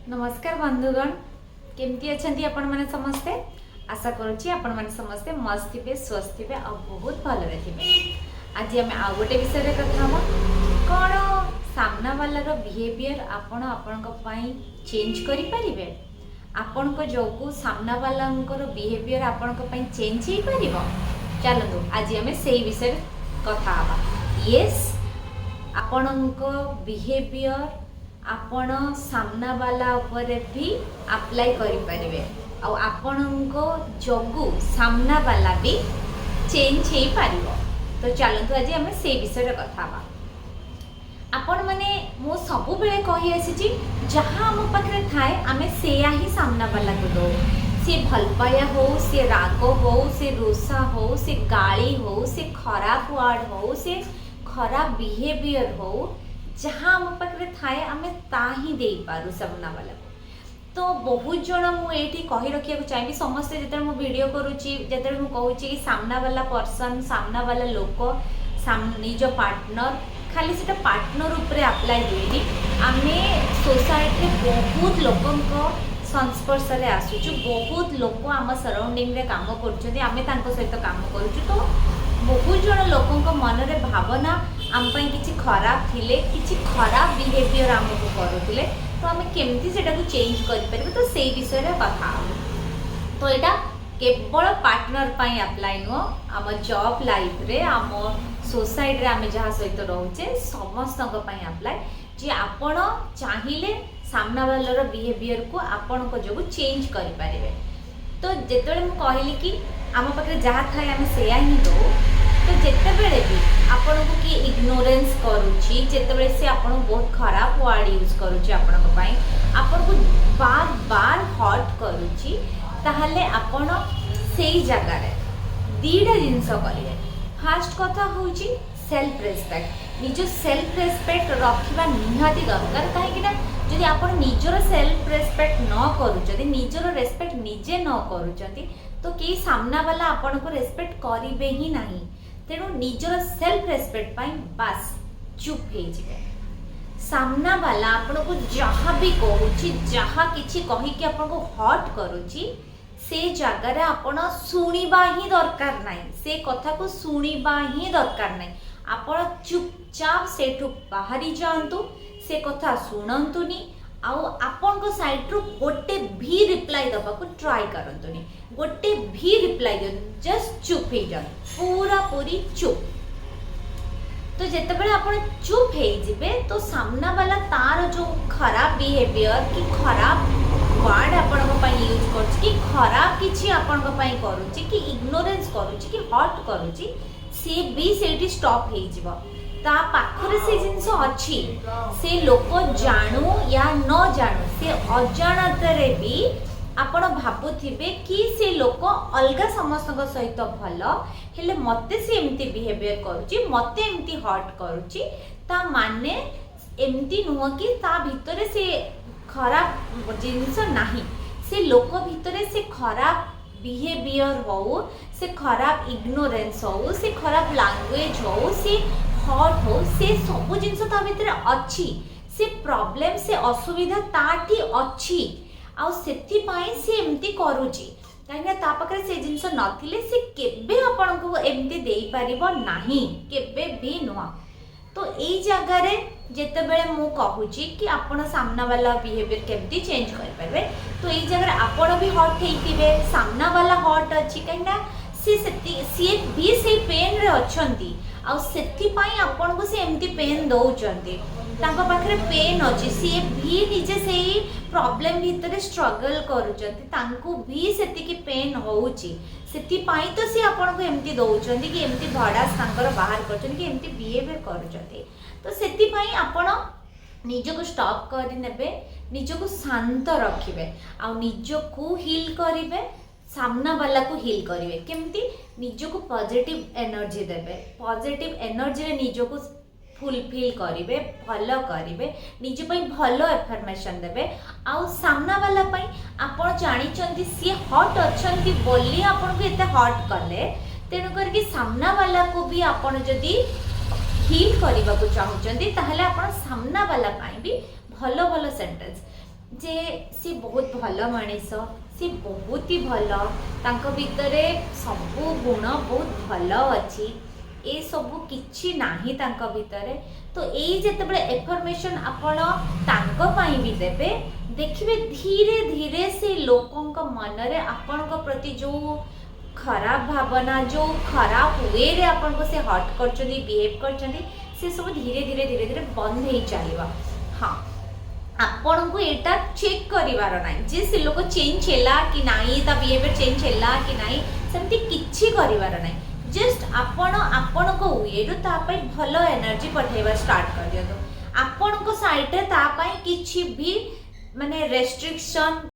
नमस्कार बंधुगण केमती अच्छा आपण मैंने समस्ते आशा करुच्ची आपण मैंने समस्ते मस्त थे स्वस्थ थे आ बहुत भलरे थे। आज आम आउ गोटे विषय कथा हम कौन सामना वालार बिहेवियर आपण आपण चेंज करें आपण जो सामना वाला बिहेवियर आपण चेंज हो पार। चलतु आज आम से विषय कथा येस आपण बिहेवियर आपण सामना वाला उपरे भी अप्लाई करि परिबे आ आपणको जगु सामना वाला भी चेंज हे पारिबो। तो चलतु आज आम से विषय कथा बा। आपण माने मो सबु बेले कहि आसी जहाँ आम पाखे थाए आम सेया ही सामना वाला को दो। से भल पाया हो, से राग हो, से रोषा हो, से गाली हो, से खराब वर्ड हो, से खराब बिहेवियर हो, जहाँ आम पाखे थाए आम ताही दे पारू सामना वाला को। तो बहुत जन मुझे कही रखा चाहिए समस्ते जो मुझे वीडियो करुच्ची जो कहूँ कि सामना वाला पर्सन सामना वाला लोक निज पार्टनर खाली से पार्टनर उपरे अप्लाई हुए आम सोसाइटी बहुत लोकों संस्पर्श में आसुचु बहुत लोक आम सराउंडिंग रे काम कर सहित काम करुचु। तो बहुत जन लोकों मन रे भावना आम किसी खराब थिले किसी खराब बिहेवियर आमको करुले तो आम केमती सेटा को चेंज कर तो से विषय रे कथा। तो यहाँ केवल पार्टनर पाई अप्लाई नुह आम जॉब लाइफ रे आम सोसाइटी आम जहाँ सहित रोचे समस्त अप्लाई जे आपण चाहिए सामना वाला बिहेवियर को आपण को जो चेंज करें। तो जिते मुझे कहली कि आम पाखे जहाँ थाए आम से ही दो तो जिते बड़े भी आपण को किए इग्नोरेंस करुच्ची जिते से आपण बहुत खराब वर्ड यूज करुच्ची आपण को बार बार हर्ट करुच्ची ताहले आपण से जगार दीटा जिनस करेंगे। फास्ट कथा हूँ सेल्फ रेस्पेक्ट निज सेल्फ रेस्पेक्ट रखा निहाती दरकार कहीं जदि आप निजर सेल्फ रेस्पेक्ट न करूँ निजर रेस्पेक्ट निजे न करूँ तो कई सामना वाला आपण को रेस्पेक्ट करेंगे ही नहीं। तेणु निजर सेल्फ रेस्पेक्ट पाई बास चुप हो जाए। सामना वाला आपण को जहाँ भी कहूँ जहाँ किसी कहीकि आपन को हर्ट करुच्ची से जगार आपण शुणा ही दरकार नहीं से कथा को शुणा ही दरकार नहीं। आपण चुपचाप सेठू बाहरी जातु से कथा शुणुनी आपण को साइड रू गोटे भी रिप्लाई दबा को ट्राई करतुनी गोटे भी रिप्लाई दियो जस्ट चुप हो जाओ पूरा पूरी चुप। तो जितेबाला आपण चुप हो जिबे तो सामना वाला तार जो खराब बिहेवियर कि खराब वर्ड आपण यूज कर कि खराब किसी आपण करुच्ची कि इग्नोरेंस करुच्ची कि हर्ट करुच्ची सी भी से स्टॉप हो ता पाखरे से जिनस अच्छी से लोक जानू या न जानू से अजाणतरे भी आपण भावुथिबे कि से लोक अलगा समस्त सहित भल हेले मते से एमती बिहेवियर करुच्ची मते एमती हर्ट करुच्ची ता माने एमती नुह कि ता भितरे से खराब जिनस नाही से लोक भितरे से खराब बिहेवियर हो से खराब इग्नोरेंस हो से खराब लैंग्वेज हो से हॉट हो से सब जिनस ता भितर अच्छी से प्रॉब्लम से असुविधा ताठी अच्छी आ सेथि पाई से एमती करूची कहीं ता पाखरे से जिनस नथिले से केबे आपन को एमती देई परिबो नाही केबे भी नुआ। तो यही जगार जिते बड़े मु कहूची कि आपण सामना वाला बिहेवियर केमती चेंज कर पारे तो यही जगह आपण भी हॉट होइतिबे सामना वाला हॉट अच्छी कहीं सी भी से पेन रे अछंती आ सेथि पाई आपण को से एमती पेन दउचंती तांको पाखरे पेन अछि सी भी निजे से प्रॉब्लम भीतर स्ट्रगल करूचंती तांको भी सेति की पेन होउची सेति पाई तो से आपण को एमती दउचंती कि एमती भड़ास तांकर बाहर करचंती कि एमती बिहेवियर करूचंती। तो सेति पाई आपण निजको स्टॉप करि नेबे निजको शांत रखिबे आ निजको हील करिवे सामना वाला को हील करेंगे केमती निजको पॉजिटिव एनर्जी देवे पॉजिटिव एनर्जी रे निजको फुलफिल करेंगे भल करेंगे निज भल इनफॉरमेशन देवे आउ सामना वाला पाई आपण जानी सी हॉट अच्छा बोली आपन को एते हॉट कले तेणु करके सामना वाला को भी आपण जदी हील करने को चाहते ताहले आपण सामना वाला पाई भी भल भल सेंटेंस जे सी बहुत भल मनीष, सी बहुत ही भल, तांको भितरे सबू गुण बहुत भल अच्छी, ए सबू किछि नाही तांको भितरे। तो यही जितेबाला इनफॉरमेशन आपण तांको पाई भी देबे, देखिए धीरे धीरे से लोकों मनरे आपण प्रति जो खराब भावना, जो खराब वे रे आपण को से हट करचंदी, बिहेव करचंदी, से सब धीरे धीरे धीरे धीरे बंद हो चलिबा। हाँ, आपण को एटा चेक करिवार नाही जे से लोक चेंज हैला कि नाही, ता बिहेवियर चेंज हैला कि नाही, सेमती किछि करिवार नाही। जस्ट आपण को वे रु ता पई भलो एनर्जी पठेबा स्टार्ट कर दियतो। आपण को साइड रे ता पई किछि भी माने रेस्ट्रिक्शन